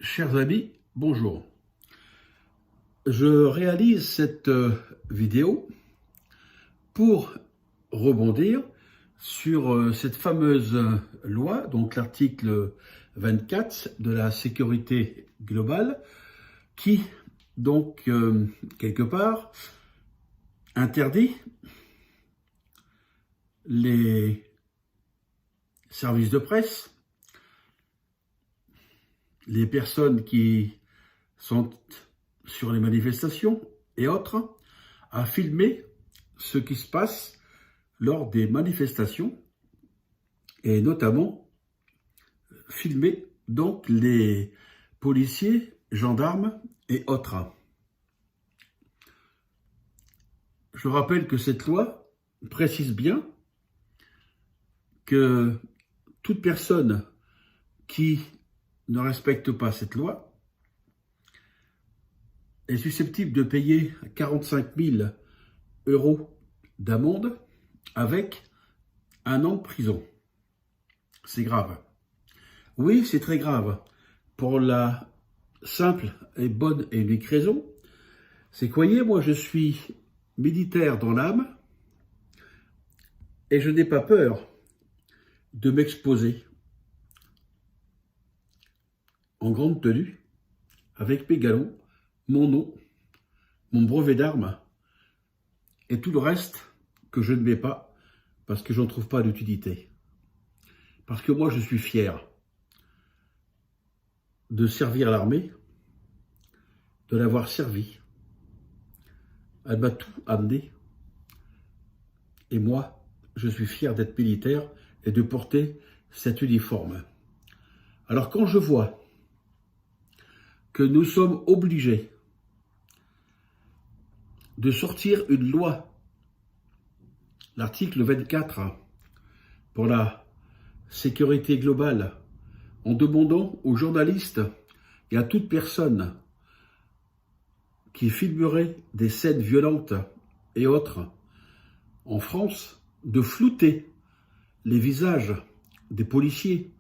Chers amis, bonjour. Je réalise cette vidéo pour rebondir sur cette fameuse loi, donc l'article 24 de la sécurité globale, qui, donc, quelque part, interdit les services de presse, les personnes qui sont sur les manifestations et autres, à filmer ce qui se passe lors des manifestations et notamment filmer donc les policiers, gendarmes et autres. Je rappelle que cette loi précise bien que toute personne qui ne respecte pas cette loi est susceptible de payer 45 000 € d'amende avec 1 an de prison. C'est grave. Oui, c'est très grave. Pour la simple et bonne et unique raison, c'est que, voyez, moi je suis militaire dans l'âme et je n'ai pas peur de m'exposer en grande tenue, avec mes galons, mon nom, mon brevet d'armes et tout le reste que je ne mets pas parce que je n'en trouve pas d'utilité. Parce que moi, je suis fier de servir l'armée, de l'avoir servi. Elle m'a tout amené. Et moi, je suis fier d'être militaire et de porter cet uniforme. Alors quand je vois que nous sommes obligés de sortir une loi, l'article 24, pour la sécurité globale, en demandant aux journalistes et à toute personne qui filmerait des scènes violentes et autres en France de flouter les visages des policiers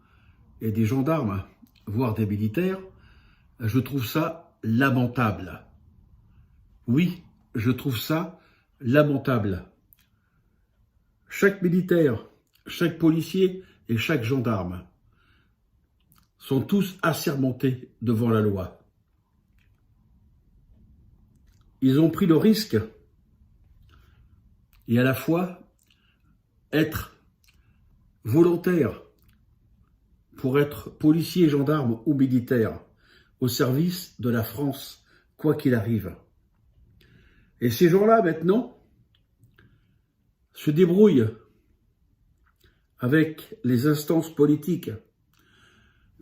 et des gendarmes, voire des militaires, je trouve ça lamentable. Oui, je trouve ça lamentable. Chaque militaire, chaque policier et chaque gendarme sont tous assermentés devant la loi. Ils ont pris le risque et à la fois être volontaires pour être policiers, gendarmes ou militaires au service de la France, quoi qu'il arrive. Et ces gens-là, maintenant, se débrouillent avec les instances politiques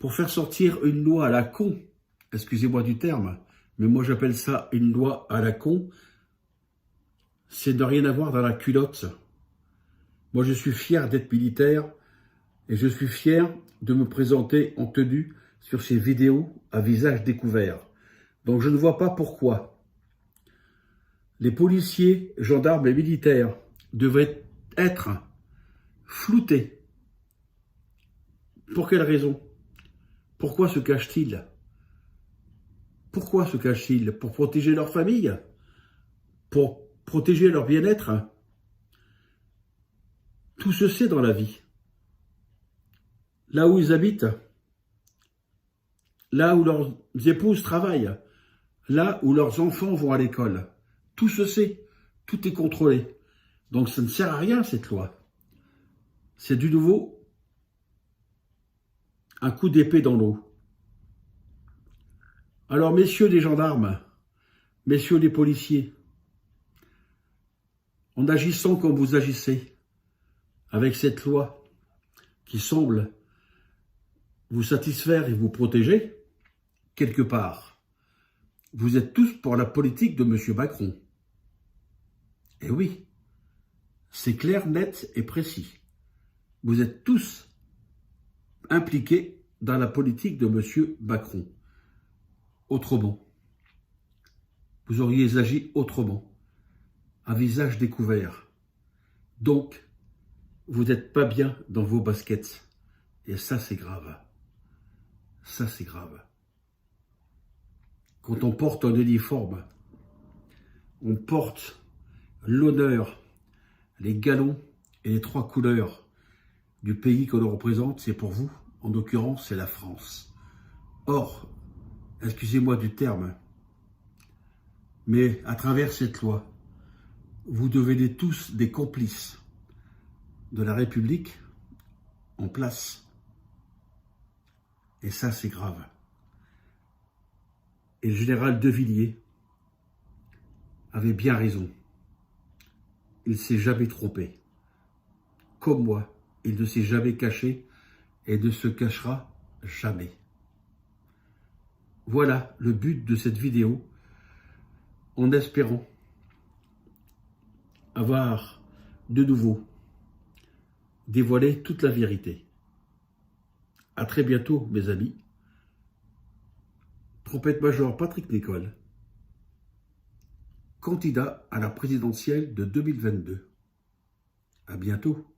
pour faire sortir une loi à la con, excusez-moi du terme, mais moi j'appelle ça une loi à la con, c'est de rien avoir dans la culotte. Moi je suis fier d'être militaire et je suis fier de me présenter en tenue sur ces vidéos à visage découvert. Donc je ne vois pas pourquoi les policiers, gendarmes et militaires devraient être floutés. Pour quelle raison? Pourquoi se cachent-ils? Pourquoi se cachent-ils? Pour protéger leur famille? Pour protéger leur bien-être? Tout se sait dans la vie. Là où ils habitent, là où leurs épouses travaillent, là où leurs enfants vont à l'école, tout se sait, tout est contrôlé. Donc ça ne sert à rien cette loi. C'est du nouveau un coup d'épée dans l'eau. Alors messieurs les gendarmes, messieurs les policiers, en agissant comme vous agissez, avec cette loi qui semble vous satisfaire et vous protéger, quelque part, vous êtes tous pour la politique de M. Macron. Et oui, c'est clair, net et précis. Vous êtes tous impliqués dans la politique de M. Macron. Autrement, vous auriez agi autrement, à visage découvert. Donc, vous n'êtes pas bien dans vos baskets. Et ça, c'est grave. Ça, c'est grave. quand on porte un uniforme, on porte l'honneur, les galons et les 3 couleurs du pays que l'on représente, c'est pour vous, en l'occurrence, c'est la France. Or, excusez-moi du terme, mais à travers cette loi, vous devenez tous des complices de la République en place. Et ça, c'est grave. Et le général De Villiers avait bien raison. Il ne s'est jamais trompé. Comme moi, il ne s'est jamais caché et ne se cachera jamais. Voilà le but de cette vidéo, en espérant avoir de nouveau dévoilé toute la vérité. À très bientôt, mes amis. Trompette-major Patrick Nicole, candidat à la présidentielle de 2022. À bientôt.